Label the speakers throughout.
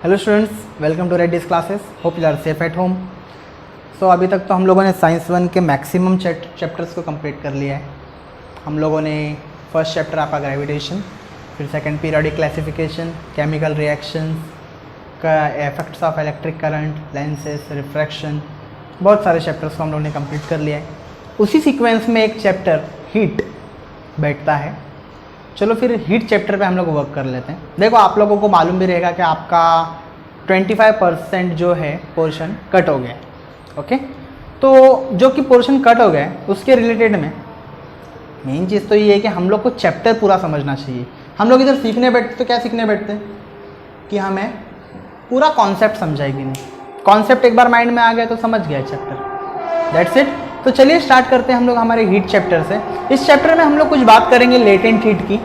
Speaker 1: Hello students, welcome to radish classes. Hope you are safe at home. So अभी तक तो हम लोगों ने साइंस 1 के मैक्सिमम चैप्टर्स को कंप्लीट कर लिया है। हम लोगों ने फर्स्ट चैप्टर आपका ग्रेविटेशन, फिर second periodic classification, chemical reactions का effects of electric current, lenses, refraction, बहुत सारे चैप्टर्स को हम लोगों ने कंप्लीट कर लिया है। उसी सीक्वेंस में एक चैप्टर हीट बैठता है। चलो फिर हीट चैप्टर पे हम लोग वर्क कर लेते हैं। देखो, आप लोगों को मालूम भी रहेगा कि आपका 25% जो है पोर्शन कट हो गया। ओके, तो जो कि पोर्शन कट हो गया उसके रिलेटेड में मेन चीज़ तो ये है कि हम लोग को चैप्टर पूरा समझना चाहिए। हम लोग इधर सीखने बैठते तो क्या सीखने बैठते कि हमें पूरा कॉन्सेप्ट समझाएगी नहीं। कॉन्सेप्ट एक बार माइंड में आ गया तो समझ गया चैप्टर, दैट्स इट। तो चलिए स्टार्ट करते हैं हम लोग हमारे हीट चैप्टर से। इस चैप्टर में हम लोग कुछ बात करेंगे लेटेंट हीट की,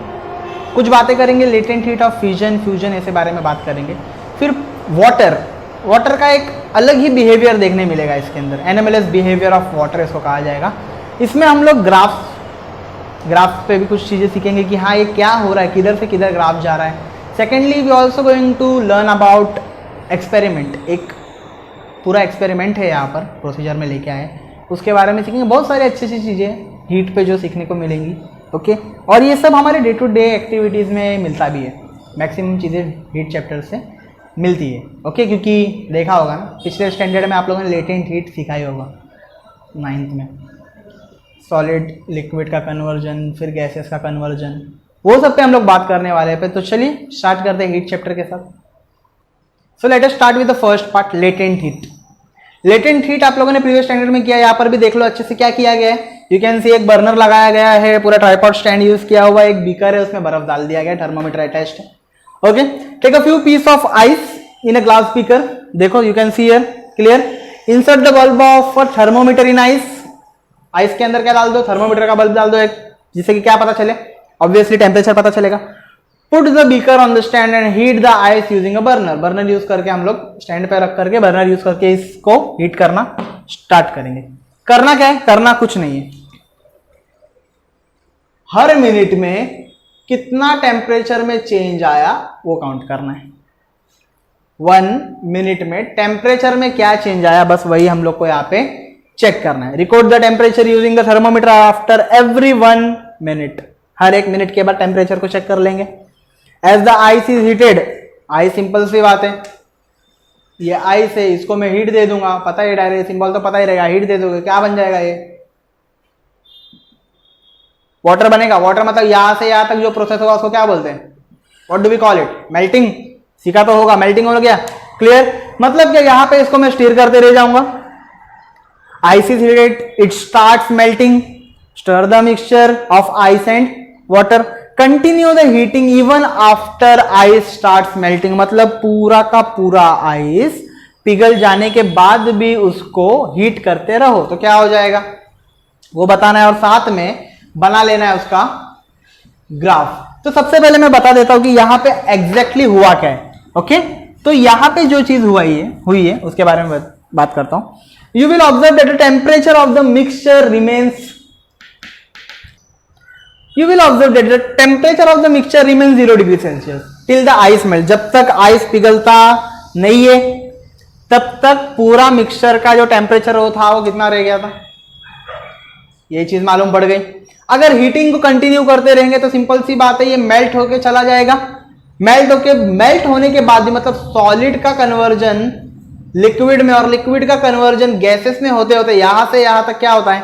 Speaker 1: कुछ बातें करेंगे लेटेंट हीट ऑफ फ्यूजन, ऐसे बारे में बात करेंगे। फिर वाटर का एक अलग ही बिहेवियर देखने मिलेगा इसके अंदर, एनोमलस बिहेवियर ऑफ वाटर इसको कहा जाएगा। इसमें हम लोग ग्राफ पे भी कुछ चीज़ें सीखेंगे कि हाँ ये क्या हो रहा है, किधर से किधर ग्राफ जा रहा है। Secondly we also going to learn about experiment. एक पूरा एक्सपेरिमेंट है यहाँ पर प्रोसीजर में लेके आए, उसके बारे में सीखेंगे। बहुत सारी अच्छी अच्छी चीज़ें हीट पे जो सीखने को मिलेंगी। ओके, और ये सब हमारे डे टू डे एक्टिविटीज़ में मिलता भी है। मैक्सिमम चीज़ें हीट चैप्टर से मिलती है। ओके, क्योंकि देखा होगा ना पिछले स्टैंडर्ड में आप लोगों ने लेटेंट हीट सीखा ही होगा 9th में, सॉलिड लिक्विड का कन्वर्जन, फिर गैसेस का कन्वर्जन, वो सब पे हम लोग बात करने वाले हैं। तो चलिए स्टार्ट करते हैं हीट चैप्टर के साथ। सो let us start with the first part, latent heat. Latent heat आप लोगों ने प्रीवियस स्टैंडर्ड में किया, यहाँ पर भी देख लो अच्छे से क्या किया गया है। यू कैन सी एक बर्नर लगाया गया है, पूरा ट्राइपॉड स्टैंड यूज किया हुआ, एक बीकर है उसमें बर्फ डाल दिया गया, थर्मोमीटर अटैच्ड है। Okay, take a few piece of ice in a glass beaker. देखो you can see here clear, insert the bulb of thermometer in ice. Ice के अंदर क्या डाल दो, थर्मोमीटर का बल्ब डाल दो एक, जिससे कि क्या पता चले, ऑब्वियसली टेम्परेचर पता चलेगा। Put the beaker on the stand and heat the ice using a burner. Burner use करके हम लोग स्टैंड पे रख करके बर्नर यूज करके इसको हीट करना स्टार्ट करेंगे। करना क्या है, करना कुछ नहीं है, हर मिनट में कितना टेम्परेचर में चेंज आया वो काउंट करना है। 1 मिनट में टेम्परेचर में क्या चेंज आया, बस वही हम लोग को यहाँ पे चेक करना है। Record the temperature using the thermometer after every 1 minute. हर 1 मिनट के बाद टेम्परेचर को चेक कर लेंगे। As the ice is heated, ice simple सी बात है, ये आइस है, इसको मैं हीट दे दूंगा, पता ही डायरेक्ट सिंबल तो पता ही रहेगा, हीट दे दोगे क्या बन जाएगा, ये वाटर बनेगा। वाटर मतलब यहां से यहां तक जो प्रोसेस होगा उसको क्या बोलते हैं, what do we call it, melting. सीखा तो होगा, मेल्टिंग हो गया क्लियर। मतलब क्या, यहां पे इसको मैं स्टीर करते रह जाऊंगा। Ice is heated, it starts melting, stir the mixture of ice and water, continue the heating even after ice starts melting. मतलब पूरा का पूरा आइस पिघल जाने के बाद भी उसको हीट करते रहो तो क्या हो जाएगा वो बताना है, और साथ में बना लेना है उसका ग्राफ। तो सबसे पहले मैं बता देता हूं कि यहां पे एग्जैक्टली हुआ क्या है। ओके, तो यहां पे जो चीज हुई है उसके बारे में बात करता हूं। You will observe that the temperature of the mixture remains, you will observe that the temperature of the mixture remains 0 degree Celsius till the ice melt। जब तक आइस पिघलता नहीं है तब तक पूरा मिक्सचर का जो टेम्परेचर वो था वो कितना रह गया था, ये चीज मालूम पड़ गई। अगर हीटिंग को कंटिन्यू करते रहेंगे तो सिंपल सी बात है, ये मेल्ट होके चला जाएगा। मेल्ट होने के बाद भी, मतलब सॉलिड का कन्वर्जन लिक्विड में और लिक्विड का कन्वर्जन गैसेस में होते होते यहां से यहां तक क्या होता है,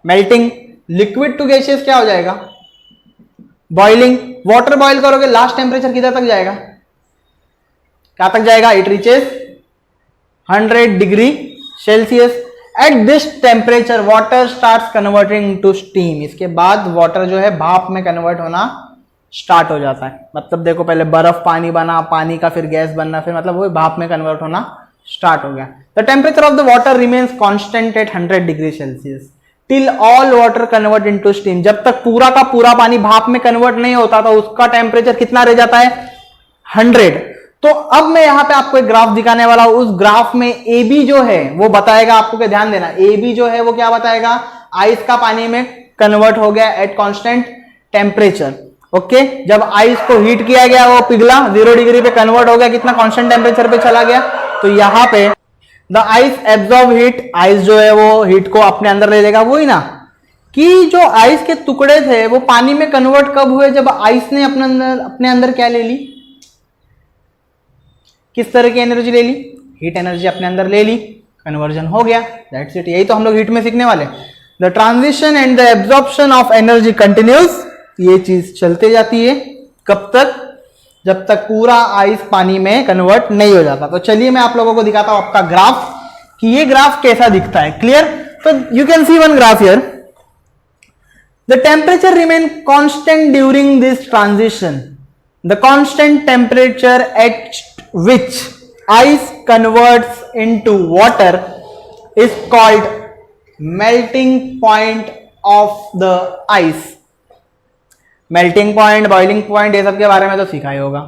Speaker 1: मेल्टिंग। लिक्विड टू गैसेस क्या हो जाएगा, बॉइलिंग। वाटर बॉइल करोगे लास्ट टेम्परेचर किधर तक जाएगा, क्या तक जाएगा, it reaches 100 degree Celsius. At this temperature water starts converting to steam. इसके बाद वाटर जो है भाप में कन्वर्ट होना स्टार्ट हो जाता है। मतलब देखो, पहले बर्फ पानी बना, पानी का फिर गैस बनना, फिर मतलब वो भाप में कन्वर्ट होना स्टार्ट हो गया। The temperature of the water remains constant at 100 degree Celsius till all water convert into steam. जब तक पूरा का पूरा पानी भाप में कन्वर्ट नहीं होता तो उसका टेम्परेचर कितना रह जाता है, 100। तो अब मैं यहां पे आपको एक ग्राफ दिखाने वाला हूं। उस ग्राफ में ए बी जो है वो बताएगा आपको, क्या ध्यान देना, ए बी जो है वो क्या बताएगा, आइस का पानी में कन्वर्ट हो गया एट कांस्टेंट टेम्परेचर। ओके जब आइस को हीट किया गया वो पिघला, 0 डिग्री पे कन्वर्ट हो गया, कितना कांस्टेंट टेम्परेचर पे चला गया, तो यहां पे the ice absorb heat, ice जो है वो हीट को अपने अंदर ले लेगा। वही ना कि जो आइस के टुकड़े थे वो पानी में कन्वर्ट कब हुए, जब आइस ने अपने अंदर क्या ले ली, किस तरह की एनर्जी ले ली, हीट एनर्जी अपने अंदर ले ली, कन्वर्जन हो गया, दैट्स इट। यही तो हम लोग हीट में सीखने वाले। The transition and the absorption of energy continuous, ये चीज चलते जाती है कब तक, जब तक पूरा आइस पानी में कन्वर्ट नहीं हो जाता। तो चलिए मैं आप लोगों को दिखाता हूं आपका ग्राफ कि ये ग्राफ कैसा दिखता है। क्लियर? तो you can C one graph here, the temperature remain constant during this transition, the constant temperature at which ice converts into water is called melting point of the ice। melting point, boiling point ये सब के बारे में तो सीखा ही होगा,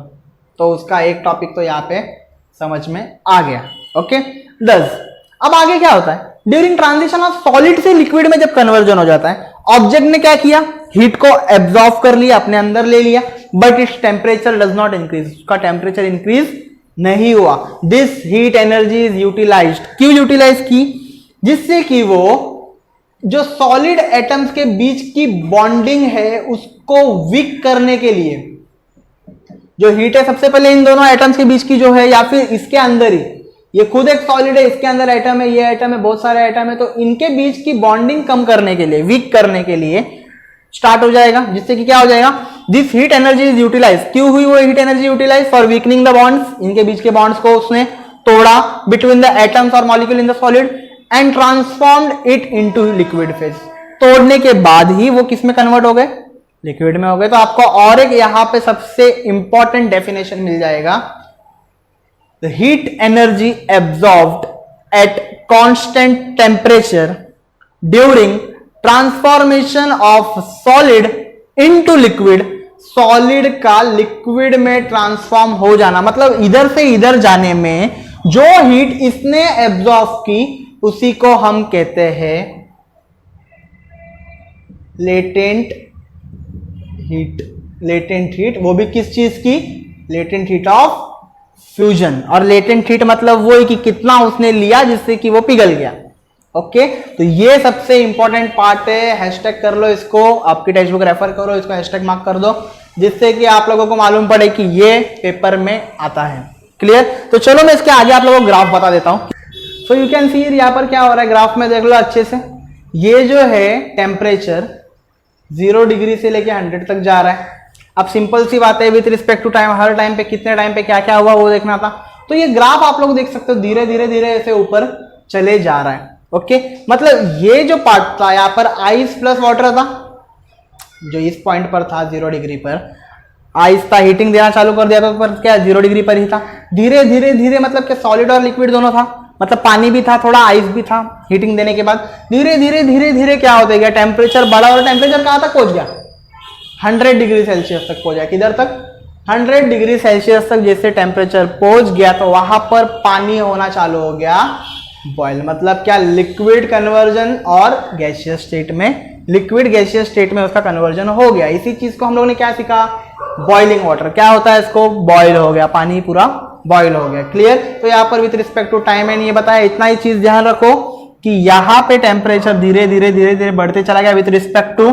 Speaker 1: तो उसका एक टॉपिक तो यहाँ पे समझ में आ गया। ओके 10। अब आगे क्या होता है, ड्यूरिंग ट्रांजिशन ऑफ सॉलिड से लिक्विड में जब कन्वर्जन हो जाता है, ऑब्जेक्ट ने क्या किया, हीट को एब्जॉर्ब कर लिया, अपने अंदर ले लिया, but its temperature does not increase, उसका टेम्परेचर इंक्रीज नहीं हुआ। This heat energy is utilized, क्यों यूटिलाइज की, जिससे कि वो जो सॉलिड एटम्स के बीच की बॉन्डिंग है उसको वीक करने के लिए, जो हीट है सबसे पहले इन दोनों एटम्स के बीच की जो है, या फिर इसके अंदर ही, ये खुद एक सॉलिड है, इसके अंदर एटम है, ये एटम है, बहुत सारे एटम है, तो इनके बीच की बॉन्डिंग कम करने के लिए, वीक करने के लिए स्टार्ट हो जाएगा, जिससे कि क्या हो जाएगा, this heat energy is utilize. क्यों हुई वो heat energy utilize, for weakening the bonds, इनके बीच के बॉन्ड्स को उसने तोड़ा, बिटवीन द एटम्स और molecule in the solid, and transformed it into liquid phase. तोड़ने के बाद ही वो किस में कन्वर्ट हो गए, लिक्विड में हो गए। तो आपको और एक यहां पे सबसे इंपॉर्टेंट डेफिनेशन मिल जाएगा, the heat energy absorbed eight constant temperature during transformation of solid into liquid, solid का लिक्विड में ट्रांसफॉर्म हो जाना, मतलब इधर से इधर जाने में जो हीट इसने एब्जॉर्ब की उसी को हम कहते हैं लेटेंट हीट। लेटेंट हीट वो भी किस चीज की, लेटेंट हीट ऑफ फ्यूजन। और लेटेंट हीट मतलब वो है कि कितना उसने लिया जिससे कि वो पिघल गया। ओके तो ये सबसे इंपॉर्टेंट पार्ट है, हैशटैग कर लो इसको, आपकी टेक्स्ट बुक रेफर करो, इसको हैशटैग मार्क कर दो, जिससे कि आप लोगों को मालूम पड़े कि ये पेपर में आता है। क्लियर? तो चलो मैं इसके आगे आप लोगों को ग्राफ बता देता हूं। सो यू कैन सी यहाँ पर क्या हो रहा है, ग्राफ में देख लो अच्छे से, ये जो है टेम्परेचर 0 डिग्री से लेके 100 तक जा रहा है। अब सिंपल सी बात है, विथ रिस्पेक्ट टू टाइम, हर टाइम पे कितने टाइम पे क्या क्या हुआ वो देखना था। तो ये ग्राफ आप लोग देख सकते हो धीरे धीरे धीरे ऐसे ऊपर चले जा रहा है। ओके मतलब ये जो पार्ट था यहाँ पर आइस प्लस वाटर था, जो इस पॉइंट पर था 0 डिग्री पर आइस था, हीटिंग देना चालू कर दिया था, पर क्या 0 डिग्री पर ही था। धीरे धीरे धीरे मतलब कि सॉलिड और लिक्विड दोनों था, मतलब पानी भी था, थोड़ा आइस भी था। हीटिंग देने के बाद धीरे धीरे धीरे धीरे क्या होता गया, टेम्परेचर बढ़ा और टेम्परेचर कहां तक पहुंच गया, 100 डिग्री सेल्सियस तक पहुंच गया। किधर तक, 100 डिग्री सेल्सियस तक जैसे टेम्परेचर पहुंच गया तो वहां पर पानी होना चालू हो गया बॉयल, मतलब क्या, लिक्विड कन्वर्जन, और गैसियस स्टेट में, लिक्विड गैसियस स्टेट में उसका कन्वर्जन हो गया। इसी चीज को हम लोगों ने क्या सीखा, बॉइलिंग वाटर। क्या होता है, इसको बॉयल हो गया, पानी पूरा बॉयल हो गया। क्लियर? तो यहाँ पर with respect to time and ये बताया, इतना ही चीज ध्यान रखो कि यहाँ पे टेम्परेचर धीरे धीरे धीरे धीरे बढ़ते चला गया with respect to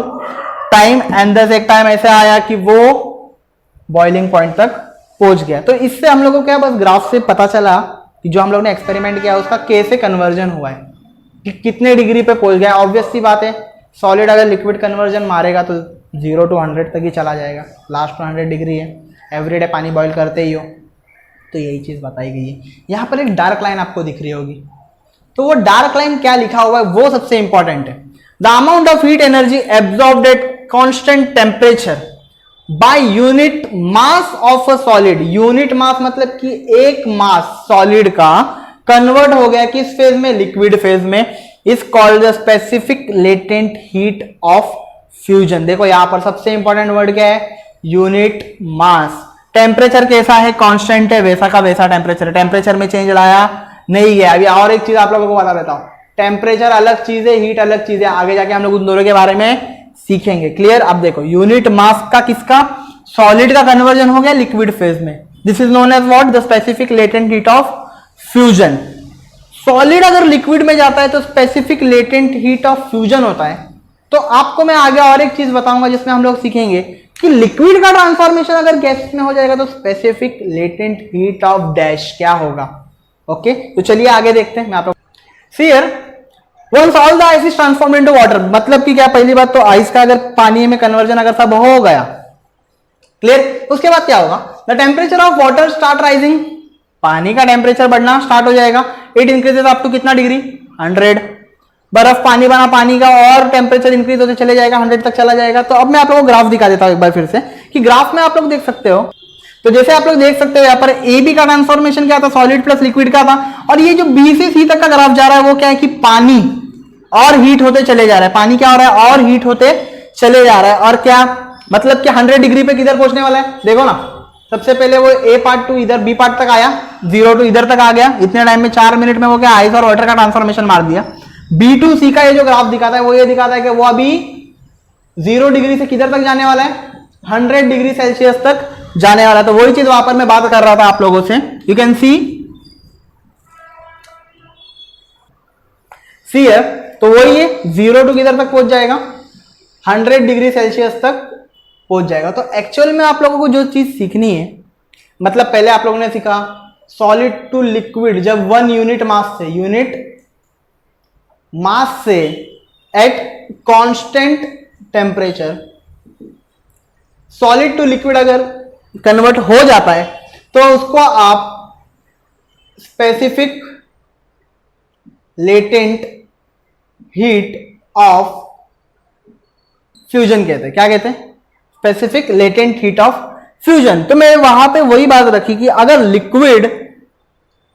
Speaker 1: time, and दस एक टाइम ऐसे आया कि वो बॉइलिंग पॉइंट तक पहुंच गया। तो इससे हम लोग को क्या, बस ग्राफ से पता चला कि जो हम लोग ने एक्सपेरिमेंट किया उसका कैसे कन्वर्जन हुआ है, कि कितने डिग्री पे पहुंच गया। ऑब्वियस सी बात है, सॉलिड अगर लिक्विड कन्वर्जन मारेगा तो 0 to 100 तक ही चला जाएगा, लास्ट 100 डिग्री है, एवरीडे पानी बॉईल करते ही हो। तो यही चीज बताई गई है। यहाँ पर एक डार्क लाइन आपको दिख रही होगी, तो वो डार्क लाइन क्या लिखा हुआ है वो सबसे इंपॉर्टेंट है। The amount of heat energy absorbed eight constant temperature by unit mass of a solid. Unit mass मतलब कि एक मास सॉलिड का कन्वर्ट हो गया किस फेज में, लिक्विड फेज में, is called the specific latent heat of fusion. देखो यहां पर सबसे इंपॉर्टेंट वर्ड क्या है, यूनिट मास। टेम्परेचर कैसा है, कांस्टेंट है, वैसा का वैसा टेम्परेचर है, टेम्परेचर में चेंज लाया नहीं है। अभी और एक चीज आप लोगों को बता देता हूं, टेम्परेचर अलग चीज है, हीट अलग चीज है, आगे जाके हम लोग उन दोनों के बारे में सीखेंगे। क्लियर? अब देखो यूनिट मास का किसका, सॉलिड का कन्वर्जन हो गया लिक्विड फेज में, this is known as what, the specific latent heat of fusion. Solid अगर लिक्विड में जाता है तो specific latent heat of fusion होता है। तो आपको मैं आगे और एक चीज बताऊंगा जिसमें हम लोग सीखेंगे कि लिक्विड का ट्रांसफॉर्मेशन अगर गैस में हो जाएगा तो specific latent heat of dash क्या होगा। ओके, तो चलिए आगे देखते हैं। मैं आप लोग see here, once all the ice is transformed into water, मतलब कि क्या, पहली बात तो आइस का अगर पानी में कन्वर्जन अगर सब हो गया, क्लियर, उसके बाद क्या होगा, the temperature of water start rising, पानी का टेम्परेचर बढ़ना स्टार्ट हो जाएगा। इट इंक्रीजेस अप टू कितना डिग्री, 100। बर्फ पानी बना, पानी का और टेम्परेचर इंक्रीज होते चले जाएगा, 100 तक चला जाएगा। तो अब मैं आप लोगों को ग्राफ दिखा देता हूं एक बार फिर से, कि ग्राफ में आप लोग देख सकते हो। तो जैसे आप लोग देख सकते हो यहाँ पर ए बी का ट्रांसफॉर्मेशन क्या था, सॉलिड प्लस लिक्विड का था, और ये जो बी से सी तक का ग्राफ जा रहा है वो क्या है कि पानी और हीट होते चले जा रहा है, पानी क्या हो रहा है और हीट होते चले जा रहा है। और क्या मतलब कि 100 डिग्री पे किधर पहुंचने वाला है, देखो ना, सबसे पहले वो ए पार्ट टू इधर बी पार्ट तक आया, 0 टू इधर तक आ गया, इतने टाइम में 4 मिनट में वो क्या आइस और वाटर का ट्रांसफॉर्मेशन मार दिया। बी टू सी का ये जो ग्राफ दिखाता है वो ये दिखाता है कि वो अभी 0 डिग्री से किधर तक जाने वाला है, 100 डिग्री सेल्सियस तक जाने वाला है। तो वही चीज वहां पर मैं बात कर रहा था आप लोगों से, यू कैन सी हियर। तो वही है 0 टू किधर तक पहुंच जाएगा, 100 डिग्री सेल्सियस तक पहुंच जाएगा। तो एक्चुअल में आप लोगों को जो चीज सीखनी है, मतलब पहले आप लोगों ने सीखा सॉलिड टू लिक्विड, जब 1 यूनिट मास से at constant temperature solid to liquid अगर कन्वर्ट हो जाता है तो उसको आप specific latent heat of fusion कहते हैं। क्या कहते हैं, specific latent heat of fusion. तो मैं वहां पे वही बात रखी कि अगर लिक्विड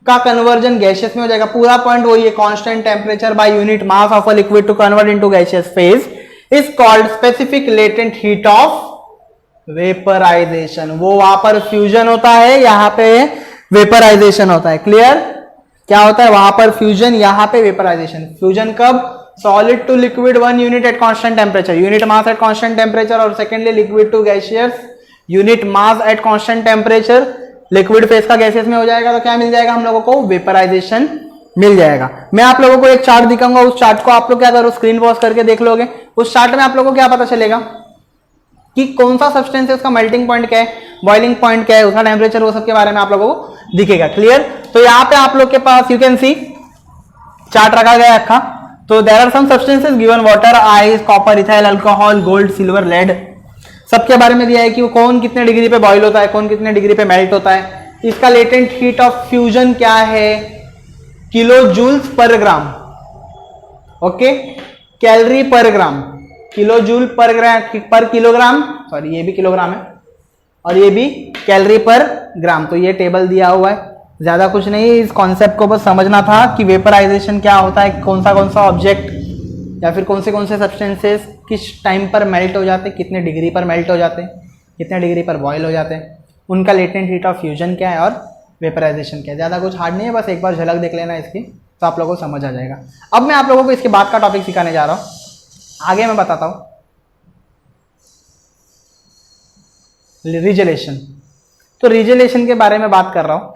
Speaker 1: का कन्वर्जन गैसियस में हो जाएगा, पूरा पॉइंट वही है, constant temperature by unit mass of a liquid to convert into gaseous phase is called specific latent heat of vaporization. वो वहां पर फ्यूजन होता है, यहां पे वेपराइजेशन होता है। क्लियर, क्या होता है वहां पर फ्यूजन, यहां पे वेपराइजेशन। फ्यूजन कब, solid to liquid 1 unit at constant temperature, unit mass at constant temperature, और secondly liquid to gaseous, unit mass at constant temperature, liquid phase का गैसियस में हो जाएगा तो क्या मिल जाएगा हम लोगों को, वेपराइजेशन मिल जाएगा। मैं आप लोगों को एक चार्ट दिखाऊंगा, उस चार्ट को आप लोग क्या करो, स्क्रीन पॉज करके देख लोगे। उस चार्ट में आप लोगों को क्या पता चलेगा कि कौन सा सब्सटेंस है, उसका मेल्टिंग पॉइंट क्या है, बॉइलिंग पॉइंट क्या है, उसका टेम्परेचर, वो सब के बारे में आप लोगों को दिखेगा। क्लियर, तो यहाँ पे आप लोग के पास यू कैन सी चार्ट रखा गया है अक्खा। तो there are some substances given, water, ice, copper, ethyl alcohol, gold, silver, lead, सबके बारे में दिया है कि वो कौन कितने डिग्री पे बॉइल होता है, कौन कितने डिग्री पे मेल्ट होता है। इसका लेटेंट हीट ऑफ फ्यूजन क्या है, किलो जूल्स पर ग्राम, ओके, कैलोरी पर ग्राम, किलो जूल पर ग्राम पर किलोग्राम, सॉरी ये भी किलोग्राम है और ये भी कैलोरी पर ग्राम। तो ये टेबल दिया हुआ है, ज्यादा कुछ नहीं, इस कॉन्सेप्ट को बस समझना था कि वेपराइजेशन क्या होता है, कौन सा ऑब्जेक्ट या फिर कौन से सब्सटेंसेस किस टाइम पर मेल्ट हो जाते हैं, कितने डिग्री पर मेल्ट हो जाते हैं, कितने डिग्री पर बॉयल हो जाते हैं, उनका लेटेंट हीट ऑफ फ्यूजन क्या है और वेपराइजेशन क्या है। ज़्यादा कुछ हार्ड नहीं है, बस एक बार झलक देख लेना इसकी तो आप लोगों को समझ आ जाएगा। अब मैं आप लोगों को इसके बाद का टॉपिक सिखाने जा रहा हूँ, आगे मैं बताता हूँ रिजलेशन। तो रिजलेशन के बारे में बात कर रहा हूँ।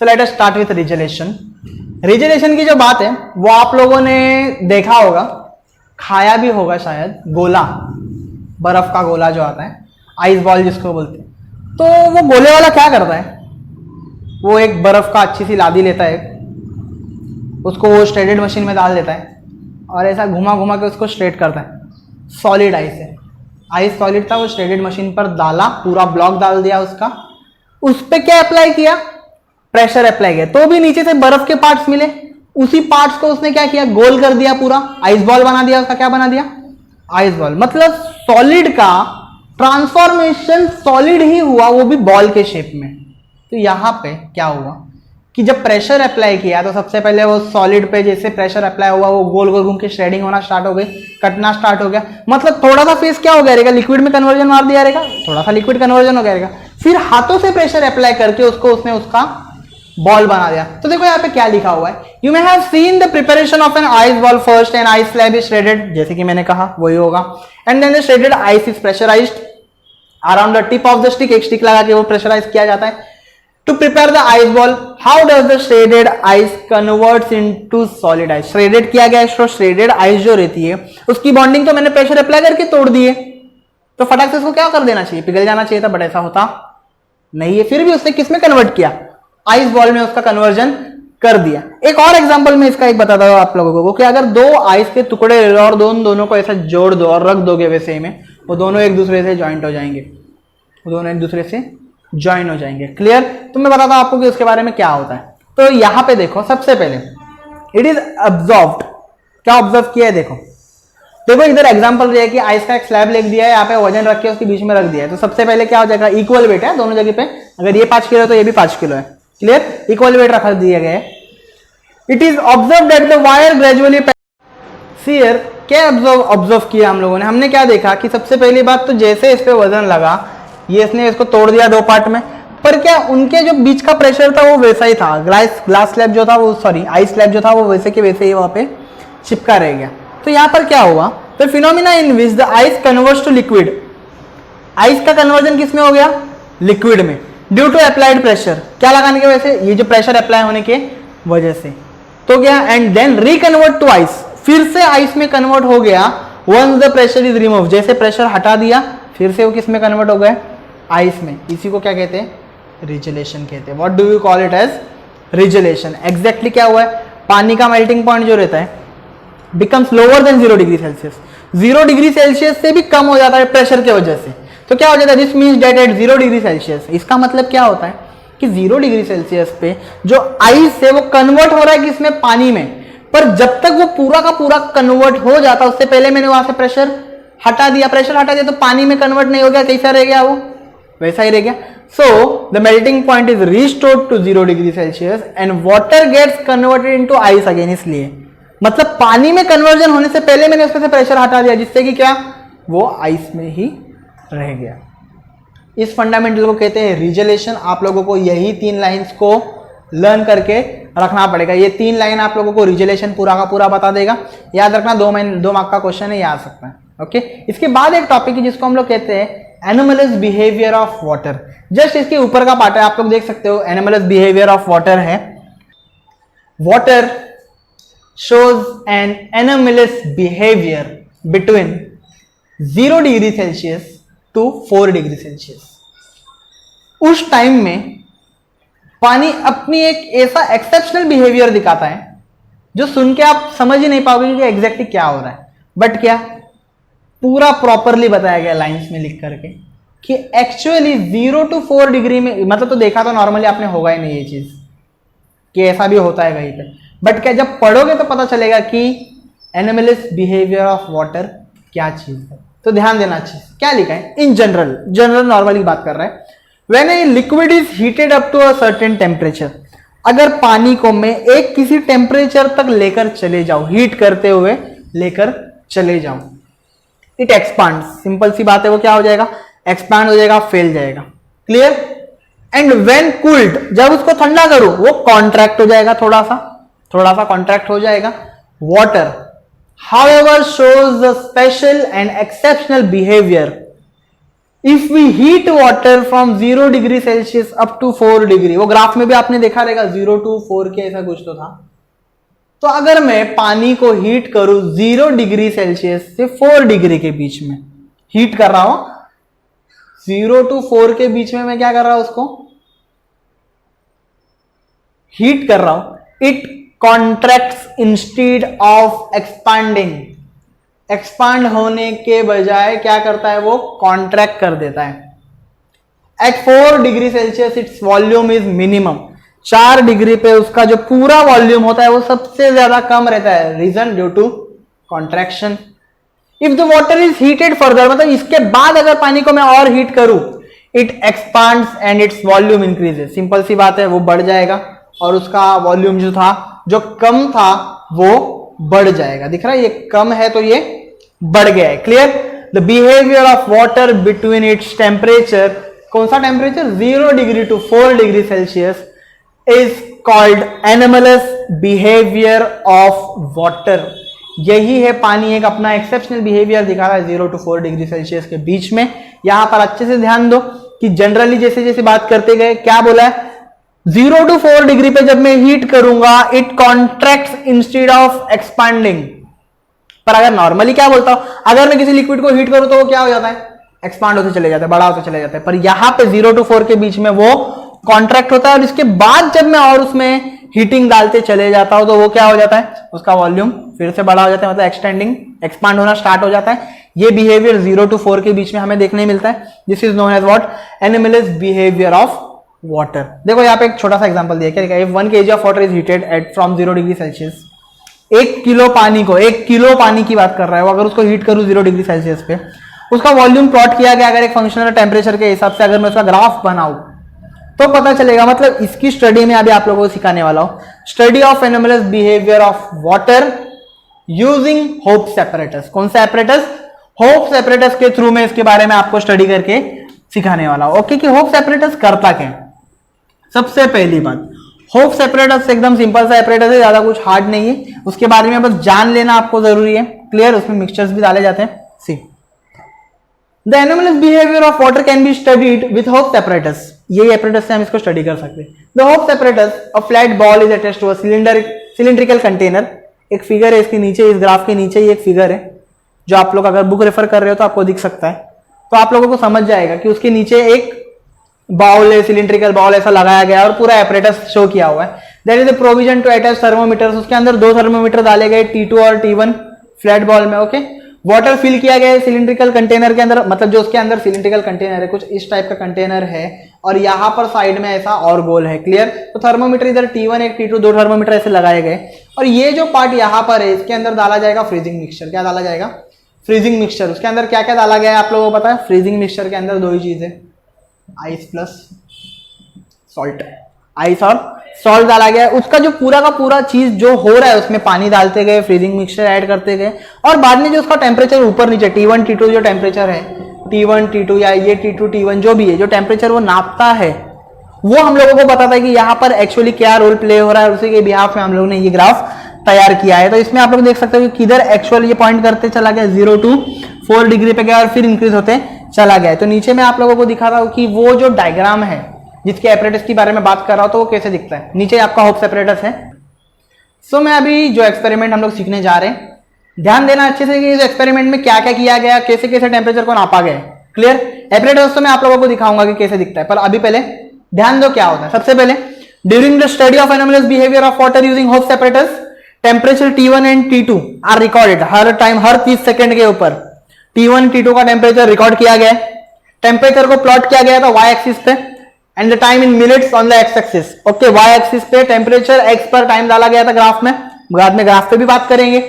Speaker 1: So let us start with regelation. Regelation की जो बात है वो आप लोगों ने देखा होगा, खाया भी होगा शायद, गोला, बर्फ का गोला जो आता है, आइस बॉल जिसको बोलते हैं। तो वो गोले वाला क्या करता है, वो एक बर्फ का अच्छी सी लादी लेता है, उसको वो स्ट्रेडेड मशीन में डाल देता है और ऐसा घुमा घुमा के उसको स्ट्रेट करता है। सॉलिड आइस है, आइस सॉलिड था, वो स्ट्रेडेड मशीन पर डाला, पूरा ब्लॉक डाल दिया उसका, उस पर क्या अप्लाई किया, प्रेशर अप्लाई किया, तो भी नीचे से बर्फ के पार्ट्स मिले, उसी पार्ट्स को उसने क्या किया, गोल कर दिया, पूरा आइस बॉल बना दिया। उसका क्या बना दिया, आइस बॉल। मतलब सॉलिड का ट्रांसफॉर्मेशन सॉलिड ही हुआ, वो भी बॉल के शेप में। तो यहां पे क्या हुआ कि जब प्रेशर अप्लाई किया तो सबसे पहले वो सॉलिड पे जैसे प्रेशर अप्लाई हुआ, वो गोल गोल घूम के श्रेडिंग होना स्टार्ट हो गई, कटना स्टार्ट हो गया। मतलब थोड़ा सा फेस क्या हो गया रहेगा, लिक्विड में कन्वर्जन मार दिया रहेगा, थोड़ा सा लिक्विड कन्वर्जन हो गया रहेगा, फिर हाथों से प्रेशर अप्लाई करके उसने उसका बॉल बना दिया। तो देखो यहाँ पे क्या लिखा हुआ है, you may have seen the preparation of an ice ball first and ice slab is shredded, जैसे कि मैंने कहा वही होगा, and then the shredded ice is pressurized, around the tip of the stick, एक स्टिक लगा के वो प्रेशराइज किया जाता है। To prepare the ice ball, how does the shredded ice converts into solid ice. Shredded किया गया है, श्रेडेड आइस जो रहती है उसकी बॉन्डिंग तो मैंने प्रेशर अप्लाई करके तोड़ दी है, तो फटाक से इसको क्या कर देना चाहिए, पिघल जाना चाहिए था, बट ऐसा होता नहीं है। फिर भी उसने किस में कन्वर्ट किया, आइस बॉल में उसका कन्वर्जन कर दिया। एक और एग्जांपल में इसका एक बताता हूं आप लोगों को कि अगर दो आइस के टुकड़े ले लो और दोनों को ऐसा जोड़ दो और रख दोगे वैसे में, वो दोनों एक दूसरे से ज्वाइंट हो जाएंगे, वो दोनों एक दूसरे से ज्वाइन हो जाएंगे। क्लियर? तो मैं बताता हूं आपको कि उसके बारे में क्या होता है। तो यहां पे देखो, सबसे पहले इट इज ऑब्जर्व्ड, क्या ऑब्जर्व किया है, देखो इधर एग्जांपल दिया है कि आइस का एक स्लैब लिख दिया है, यहाँ पे वजन रख के उसके बीच में रख दिया है। तो सबसे पहले क्या हो जाएगा, इक्वल वेट है दोनों जगह पे, अगर ये 5 किलो है तो ये भी 5 किलो है। क्लियर? इक्वल वेट रख दिया गया है। It is observe that the wire gradually sear, क्या ऑब्जर्व किया हम लोगों ने, हमने क्या देखा कि सबसे पहली बात तो जैसे इस पे वजन लगा, ये इसने इसको तोड़ दिया 2 पार्ट में, पर क्या उनके जो बीच का प्रेशर था वो वैसा ही था, ग्लास स्लैब जो था वो, सॉरी आइस स्लैब जो था वो वैसे के वैसे ही वहां पे चिपका रह गया। तो यहां पर क्या हुआ, the phenomena in which the ice converts to liquid, ice का कन्वर्जन किस में हो गया, लिक्विड में, ड्यू टू अप्लाइड प्रेशर, क्या लगाने की वजह से, ये जो प्रेशर अप्लाई होने के वजह से। तो क्या, and then reconvert to ice, फिर से आइस में कन्वर्ट हो गया once the pressure is remove, जैसे प्रेशर हटा दिया फिर से वो किस में कन्वर्ट हो गए, आइस में। इसी को क्या कहते हैं, रिजलेशन कहते हैं। What do you call it as, regelation. Exactly क्या हुआ है, पानी का मेल्टिंग पॉइंट जो रहता है becomes lower than 0 degree Celsius, 0 degree Celsius से भी कम हो जाता है प्रेशर के वजह से। तो क्या हो जाता है, this means that at 0 degree Celsius, इसका मतलब क्या होता है कि 0 डिग्री सेल्सियस पे जो आइस है वो कन्वर्ट हो रहा है किसमें, पानी में, पर जब तक वो पूरा का पूरा कन्वर्ट हो जाता उससे पहले मैंने वहां से प्रेशर हटा दिया, प्रेशर हटा दिया तो पानी में कन्वर्ट नहीं हो गया, कैसा रह गया, वो वैसा ही रह गया। So the melting point is restored to 0 degree Celsius and water gets converted into ice again. इसलिए मतलब पानी में कन्वर्जन होने से पहले मैंने उसमें से प्रेशर हटा दिया, जिससे कि क्या, वो आइस में ही रह गया। इस फंडामेंटल को कहते हैं रिजलेशन। आप लोगों को यही 3 लाइंस को लर्न करके रखना पड़ेगा। ये 3 लाइन आप लोगों को रिजलेशन पूरा का पूरा बता देगा। याद रखना, 2 मार्क का क्वेश्चन है, ये आ सकता है। ओके, इसके बाद एक टॉपिक है जिसको हम लोग कहते हैं anomalous behaviour of water. Just इसके ऊपर का पार्ट है, आप लोग देख सकते हो, एनोमलस बिहेवियर ऑफ वाटर है। Water shows an anomalous behavior between 0 degree Celsius to 4 degree Celsius. उस टाइम में पानी अपनी एक ऐसा एक्सेप्शनल बिहेवियर दिखाता है जो सुन के आप समझ ही नहीं पाओगे कि एग्जैक्टली क्या हो रहा है, बट क्या पूरा प्रॉपरली बताया गया लाइंस में लिख करके कि एक्चुअली 0 टू 4 डिग्री में, मतलब तो देखा तो नॉर्मली आपने होगा ही नहीं ये चीज कि ऐसा भी होता है कहीं पे, बट क्या जब पढ़ोगे तो पता चलेगा कि एनोमलस बिहेवियर ऑफ वाटर क्या चीज है। तो ध्यान देना चाहिए क्या लिखा है, इन जनरल नॉर्मली बात कर रहा है। When a liquid is heated up to a certain temperature, अगर पानी को मैं एक किसी टेम्परेचर तक लेकर चले जाऊं, हीट करते हुए लेकर चले जाऊं, इट एक्सपांड, सिंपल सी बात है, वो क्या हो जाएगा, एक्सपांड हो जाएगा, फैल जाएगा। क्लियर? एंड व्हेन कूल्ड, जब उसको ठंडा करूं वो कॉन्ट्रैक्ट हो जाएगा, थोड़ा सा कॉन्ट्रैक्ट हो जाएगा। Water however shows the special and exceptional behavior if we heat water from 0 degree Celsius up to 4 degree. वो ग्राफ में भी आपने देखा रहेगा 0 टू 4 के ऐसा कुछ तो था। तो अगर मैं पानी को हीट करूं 0 डिग्री सेल्सियस से 4 डिग्री के बीच में हीट कर रहा हूं, 0 टू 4 के बीच में मैं क्या कर रहा हूं, उसको हीट कर रहा हूं, it contracts instead of expanding, expand होने के बजाय क्या करता है, वो कॉन्ट्रैक्ट कर देता है। At 4 degree Celsius its volume is minimum, 4 degree पे उसका जो पूरा वॉल्यूम होता है वो सबसे ज्यादा कम रहता है, reason due to contraction. If the water is heated further, मतलब इसके बाद अगर पानी को मैं और हीट करूं, it expands and its volume increases, simple सी बात है, वो बढ़ जाएगा और उसका वॉल्यूम जो था, जो कम था, वो बढ़ जाएगा। दिख रहा है, ये कम है तो ये बढ़ गया है। क्लियर? The behaviour of water between its temperature, कौन सा temperature, 0 degree to 4 degree Celsius, is called anomalous behaviour of water. यही है पानी एक अपना एक्सेप्शनल बिहेवियर दिखा रहा है 0 to 4 डिग्री सेल्सियस के बीच में। यहां पर अच्छे से ध्यान दो कि जनरली जैसे जैसे बात करते गए क्या बोला है, 0 to 4 डिग्री पे जब मैं हीट करूंगा it contracts instead of expanding. पर अगर नॉर्मली क्या बोलता हूं, अगर मैं किसी लिक्विड को हीट करूं तो वो क्या हो जाता है, एक्सपांड होते चले जाते हैं, बड़ा होते चले जाते हैं। पर यहां पे 0 to 4 के बीच में वो कॉन्ट्रैक्ट होता है और इसके बाद जब मैं और उसमें हीटिंग डालते चले जाता हूं तो वो क्या हो जाता है, उसका वॉल्यूम फिर से बड़ा हो जाता है, मतलब एक्सटेंडिंग एक्सपांड होना स्टार्ट हो जाता है। ये बिहेवियर 0 to 4 के बीच में हमें देखने मिलता है। This is known as what, animals behaviour of water. देखो यहाँ पे एक छोटा सा एग्जांपल दिया, क्या लिखा है, if 1 kg of water is heated at from 0 degree Celsius, 1 kilo पानी को, 1 किलो पानी की बात कर रहा है वो, अगर उसको हीट करूं 0 डिग्री सेल्सियस पे, उसका वॉल्यूम प्लॉट किया गया अगर एक फंक्शनल टेम्परेचर के हिसाब से, अगर मैं उसका ग्राफ बनाऊं तो पता चलेगा। मतलब इसकी स्टडी में अभी आप लोगों को सिखाने वाला हूं, study of animals behaviour of water using Hope's apparatus. कौन सा एपरेटस, होप्स एपरेटस के थ्रू में इसके बारे में आपको स्टडी करके सिखाने वाला हूं। ओके, कि होप्स एपरेटस करता क्या। सबसे पहली बात, होप्स एपरेटस एकदम सिंपल सा एपरेटस है, ज्यादा कुछ हार्ड नहीं है, उसके बारे में बस जान लेना आपको जरूरी है। क्लियर, उसमें मिक्सचर्स भी डाले जाते हैं। See the animals behaviour of water can be studied with Hope's apparatus. यही एपरेटस से हम इसको स्टडी कर सकते हैं। The Hope's apparatus, a flat ball is attached to a cylindrical container. एक फिगर है इसके नीचे, इस ग्राफ के नीचे ही एक फिगर है जो आप लोग अगर बुक रेफर कर रहे हो तो आपको दिख सकता है, तो आप लोगों को समझ जाएगा कि उसके नीचे एक बाउल है, सिलिंड्रिकल बाउल ऐसा लगाया गया और पूरा एपरेटस शो किया हुआ है। There is a provision to attach thermometers. उसके अंदर 2 थर्मोमीटर डाले गए, T2 और T1 फ्लैट बॉल में। ओके, वाटर फिल किया गया है सिलिंड्रिकल कंटेनर के अंदर, मतलब जो उसके अंदर सिलिंड्रिकल कंटेनर है, कुछ इस टाइप का कंटेनर है और यहाँ पर साइड में ऐसा और गोल है। क्लियर, तो थर्मोमीटर इधर T1 एक T2 2 थर्मोमीटर ऐसे लगाए गए और ये जो पार्ट यहाँ पर है इसके अंदर डाला जाएगा फ्रीजिंग मिक्सचर। क्या डाला जाएगा, फ्रीजिंग मिक्सचर। उसके अंदर क्या क्या डाला गया है आप लोगों को पता है, फ्रीजिंग मिक्सचर के अंदर 2 ही चीजें, आइस प्लस सॉल्ट, आइस और सॉल्ट डाला गया है। उसका जो पूरा का पूरा चीज जो हो रहा है उसमें पानी डालते गए, फ्रीजिंग मिक्सचर ऐड करते गए और बाद में जो उसका टेम्परेचर ऊपर नीचे T1 T2 जो टेम्परेचर है, T1 T2 या ये T2 T1 जो भी है, जो टेम्परेचर वो नापता है वो हम लोगों को बताता है कि यहाँ पर एक्चुअली क्या रोल प्ले हो रहा है। उसी के बिहाफ में हम लोगों ने ये ग्राफ तैयार किया है। तो इसमें आप लोग देख सकते हो कि किधर एक्चुअल ये पॉइंट करते चला गया, 0 to 4 डिग्री पे गया और फिर इंक्रीज होते चला गया। तो नीचे में आप लोगों को दिखा रहा हूं कि वो जो डायग्राम है जिसके एपरेटस के बारे में बात कर रहा हूं तो वो कैसे दिखता है। नीचे आपका होप्स एपरेटस है। सो मैं अभी जो एक्सपेरिमेंट हम लोग सीखने जा रहे हैं, ध्यान देना अच्छे से कि इस एक्सपेरिमेंट में क्या क्या किया गया, कैसे कैसे टेम्परेचर को नापा गया। क्लियर, एपरेटस तो मैं आप लोगों को दिखाऊंगा कि कैसे दिखता है, पर अभी पहले ध्यान दो क्या होता है। सबसे पहले, during the study of animals behaviour of water using Hope's apparatus, temperature T1 and T2 are recorded. हर टाइम, हर 30 सेकंड के ऊपर T1 T2 का टेम्परेचर रिकॉर्ड किया गया है। टेम्परेचर को प्लॉट किया गया था y एक्सिस पे and the time in minutes on the x axis. Okay, y axis पे टेम्परेचर x पर टाइम डाला गया था ग्राफ में, बाद में ग्राफ पे भी बात करेंगे।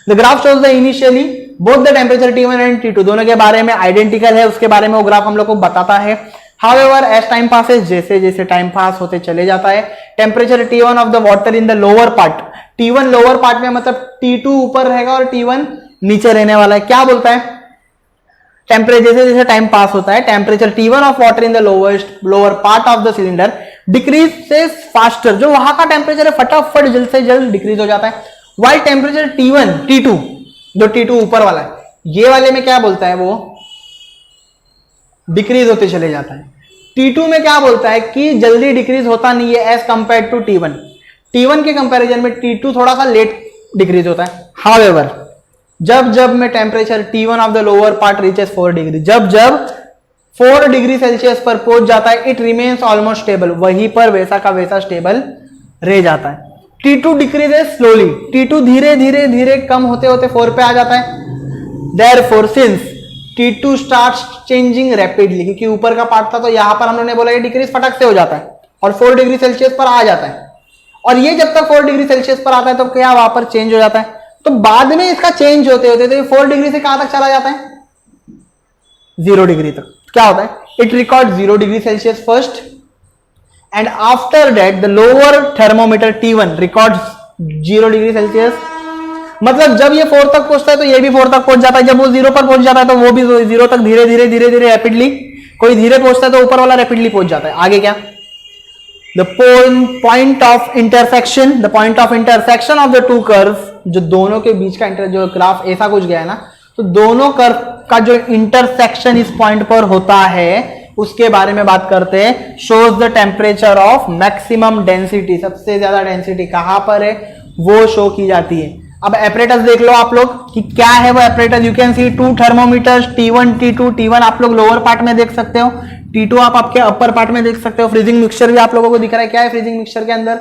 Speaker 1: The graph shows the initially both the temperature T1 and T2 दोनों के बारे में आइडेंटिकल है, उसके बारे में वो ग्राफ हम लोग को बताता है। However, as time passes, जैसे जैसे टाइम पास होते चले जाता है, temperature T1 of the water in the lower part, T1 lower part में मतलब T2 ऊपर रहेगा और T1 नीचे रहने वाला है। क्या बोलता है, टेम्परेचर जैसे जैसे टाइम पास होता है, temperature T1 of water in the lower part of the cylinder decrease से फास्टर। जो वहां का टेम्परेचर है फटाफट जल्द से जल्द डिक्रीज हो जाता है। वाइल टेम्परेचर T1 T2 जो T2 ऊपर वाला है, ये वाले में क्या बोलता है, वो डिक्रीज होते चले जाता है। T2 में क्या बोलता है कि जल्दी डिक्रीज होता नहीं है as compare to T1। T1 के कंपैरिजन में T2 थोड़ा सा लेट डिक्रीज होता है। हाउएवर, जब जब में temperature T1 of the lower part reaches 4 degree, जब जब 4 डिग्री सेल्सियस पर पहुंच जाता है, इट रिमेन्स ऑलमोस्ट स्टेबल, वहीं पर वैसा का वैसा स्टेबल रह जाता है। T2 डिक्रीजेस स्लोली, T2 धीरे धीरे धीरे कम होते होते 4 पे आ जाता है। Therefore since T2 starts changing rapidly, क्योंकि ऊपर का पार्ट था तो यहां पर हम लोगों ने बोला कि डिक्रीज फटक से हो जाता है और 4 डिग्री सेल्सियस पर आ जाता है। और ये जब तक 4 डिग्री सेल्सियस पर आता है तो क्या वहां पर चेंज हो जाता है, तो बाद में इसका चेंज होते होते तो 4 डिग्री से कहां तक चला जाता है, 0 डिग्री तक। क्या होता है, it record 0 degree Celsius first and after that the lower thermometer T1 records 0 degree Celsius. मतलब जब ये 4 तक पहुंचता है तो ये भी 4 तक पहुंच जाता है, जब वो 0 पर पहुंच जाता है तो वो भी 0 तक धीरे धीरे रैपिडली, कोई धीरे पहुंचता है तो ऊपर वाला रैपिडली पहुंच जाता है। आगे क्या, the point of intersection of the two curves, जो दोनों के बीच का जो ग्राफ ऐसा कुछ गया है ना, तो दोनों कर्व का जो इंटरसेक्शन इस पॉइंट पर होता है उसके बारे में बात करते हैं। Shows the temperature of maximum density, सबसे ज्यादा डेंसिटी कहां पर है वो शो की जाती है। अब एपरेटस देख लो आप लोग कि क्या है वो apparatus. You can C 2 thermometers T1 T2। T1 आप लोग लोअर पार्ट में देख सकते हो, T2 आप आपके अपर पार्ट में देख सकते हो। फ्रीजिंग मिक्सचर भी आप लोगों को दिख रहा है। क्या है फ्रीजिंग मिक्सचर के अंदर?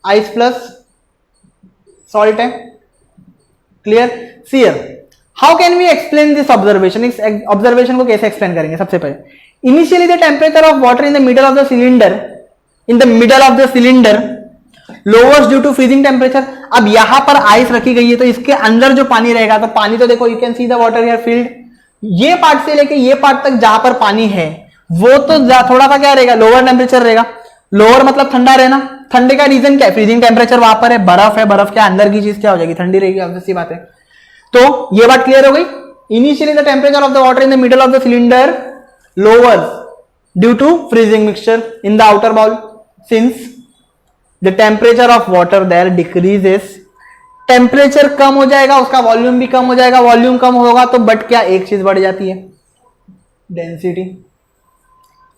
Speaker 1: आइस प्लस सॉल्ट है। क्लियर? सियर, how can we explain this observation? इस ऑब्जर्वेशन को कैसे एक्सप्लेन करेंगे? सबसे पहले, initially the temperature of water in the middle of the cylinder lowers due to freezing temperature. अब यहां पर आइस रखी गई है तो इसके अंदर जो पानी रहेगा, तो पानी तो देखो, you can see the water here field. ये पार्ट से लेके ये पार्ट तक जहां पर पानी है वो तो थोड़ा सा क्या रहेगा, लोअर टेम्परेचर रहेगा। लोअर मतलब ठंडा रहना। ठंडे का रीजन क्या है? फ्रीजिंग टेम्परेचर वहां पर है, बर्फ है, बर्फ के अंदर की चीज क्या हो जाएगी? ठंडी रहेगी, ऑब्वियस सी बात है। तो ये बात क्लियर हो गई। Initially the temperature of the water in the middle of the cylinder lowers due to freezing mixture in the outer bowl, since the temperature of water there decreases. Temperature कम हो जाएगा, उसका वॉल्यूम भी कम हो जाएगा। Volume कम होगा तो but क्या, एक चीज बढ़ जाती है, डेंसिटी।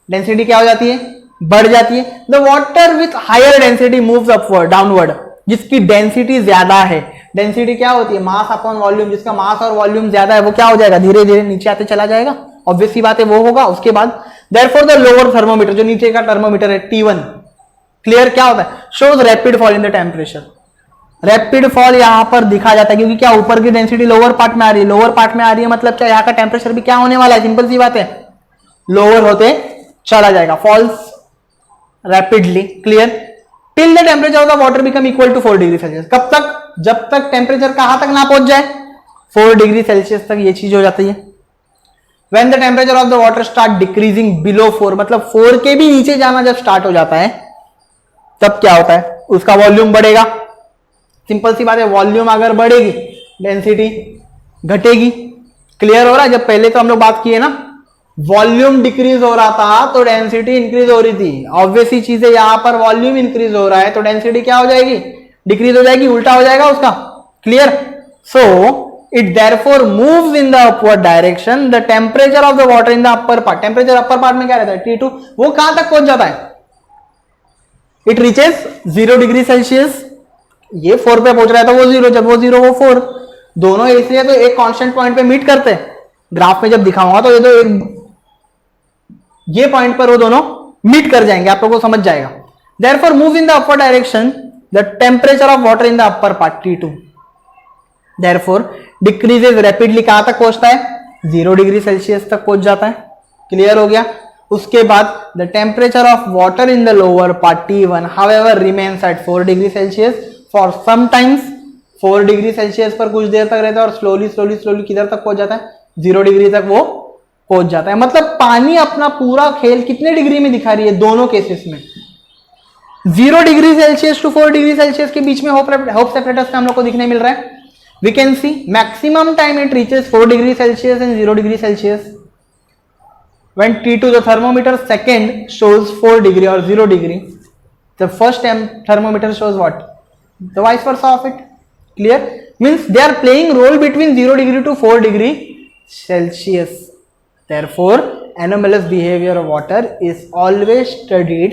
Speaker 1: डेंसिटी क्या हो जाती है? बढ़ जाती है। The water with higher density moves upward downward, जिसकी डेंसिटी ज्यादा है। डेंसिटी क्या होती है? Mass upon volume. जिसका मास और वॉल्यूम ज्यादा है वो क्या हो जाएगा? धीरे धीरे नीचे आते चला जाएगा, ऑब्वियस सी बात है, वो होगा। उसके बाद देयरफॉर द लोअर थर्मोमीटर, जो नीचे का थर्मोमीटर है T1, क्लियर, क्या होता है? Shows rapid fall in the temperature. Rapid fall यहां पर दिखा जाता है, क्योंकि क्या, ऊपर की डेंसिटी लोअर पार्ट में आ रही है। लोअर पार्ट में आ रही है मतलब क्या, यहाँ का टेम्परेचर भी क्या होने वाला है? सिंपल सी बात है, लोअर होते चला जाएगा। Falls rapidly, clear, till the temperature of the water become equal to 4 degree Celsius. कब तक? जब तक टेम्परेचर कहां तक ना पहुंच जाए? 4 डिग्री सेल्सियस तक ये चीज हो जाती है। When the temperature of the water start decreasing below 4, मतलब 4 के भी नीचे जाना जब स्टार्ट हो जाता है तब क्या होता है? उसका वॉल्यूम बढ़ेगा। सिंपल सी बात है, वॉल्यूम अगर बढ़ेगी डेंसिटी घटेगी। क्लियर हो रहा है? जब पहले तो हम लोग बात किए ना, वॉल्यूम डिक्रीज हो रहा था तो डेंसिटी इंक्रीज हो रही थी। ऑब्वियस ही चीज है, यहां पर वॉल्यूम इंक्रीज हो रहा है तो डेंसिटी क्या हो जाएगी? डिक्रीज हो जाएगी, उल्टा हो जाएगा उसका। Clear? So it therefore moves in the upward direction. The temperature of the water in the upper part, temperature upper part में क्या रहता है? T2, वो कहां तक पहुंच जाता है? It reaches 0 degree Celsius. ये 4 पे पहुंच रहा है तो वो 0, जब वो 0 वो 4, दोनों इसलिए तो एक कांस्टेंट पॉइंट पे मीट करते हैं। ग्राफ में जब दिखाऊंगा तो ये तो ये पॉइंट पर वो दोनों मीट कर जाएंगे, आप लोगों को समझ जाएगा। Therefore move in the upward direction, the temperature of water in the upper part T2 therefore decreases rapidly। कहां तक पहुंचता है? 0 डिग्री सेल्सियस तक पहुंच जाता है। क्लियर हो गया? उसके बाद the temperature of water in the lower part T1 however remains at 4 degree Celsius for some times. 4 degree Celsius पर कुछ देर तक रहता है और स्लोली किधर तक पहुंच जाता है? 0 डिग्री तक वो पहुंच जाता है। मतलब पानी अपना पूरा खेल कितने डिग्री में दिखा रही है दोनों केसेस में? 0 degree Celsius to 4 degree Celsius के बीच में होप सेपरेटर्स का हम लोग को दिखने मिल रहा है। We can see maximum time it reaches 4 degree Celsius and 0 degree Celsius. When T2 the thermometer second shows 4 degree or 0 degree, the first thermometer shows what? The vice versa of it. Clear? Means they are playing role between 0 degree to 4 degree Celsius. Therefore, anomalous behavior of water is always studied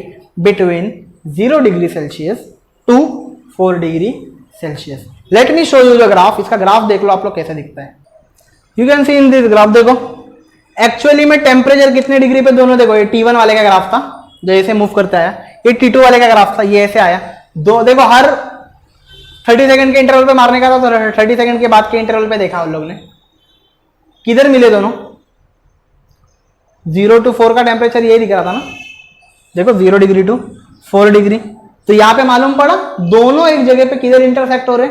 Speaker 1: between 0 degree Celsius to 4 degree Celsius. Let me show you the graph. इसका graph देख लो आप लोग कैसे दिखता है। You can C in this graph, देखो actually में temperature कितने डिग्री पे दोनों, देखो ये T1 वाले का ग्राफ था जो ऐसे मूव करता है, ये T2 वाले का ग्राफ था ये ऐसे आया। दो देखो हर 30 सेकंड के इंटरवल पे मारने का था, तो 30 सेकंड के बाद के इंटरवल पे देखा उन लोग ने किधर मिले दोनों। 0 to 4 का टेम्परेचर यही दिख रहा था ना, देखो 0 डिग्री टू 4 डिग्री। तो यहां पे मालूम पड़ा दोनों एक जगह पे किधर इंटरसेक्ट हो रहे,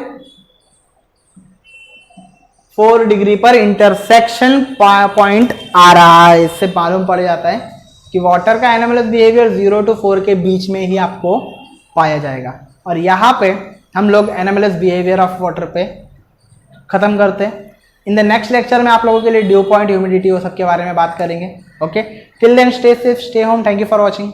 Speaker 1: 4 डिग्री पर इंटरसेक्शन पॉइंट आ रहा है। इससे मालूम पड़ जाता है कि वाटर का एनोमलस बिहेवियर 0 to 4 के बीच में ही आपको पाया जाएगा। और यहाँ पे हम लोग एनोमलस बिहेवियर ऑफ वाटर पे खत्म करते हैं। इन द नेक्स्ट लेक्चर में आप लोगों के लिए ड्यू पॉइंट, ह्यूमिडिटी, वो सब के बारे में बात करेंगे। Okay, till then stay safe, stay home, thank you for watching.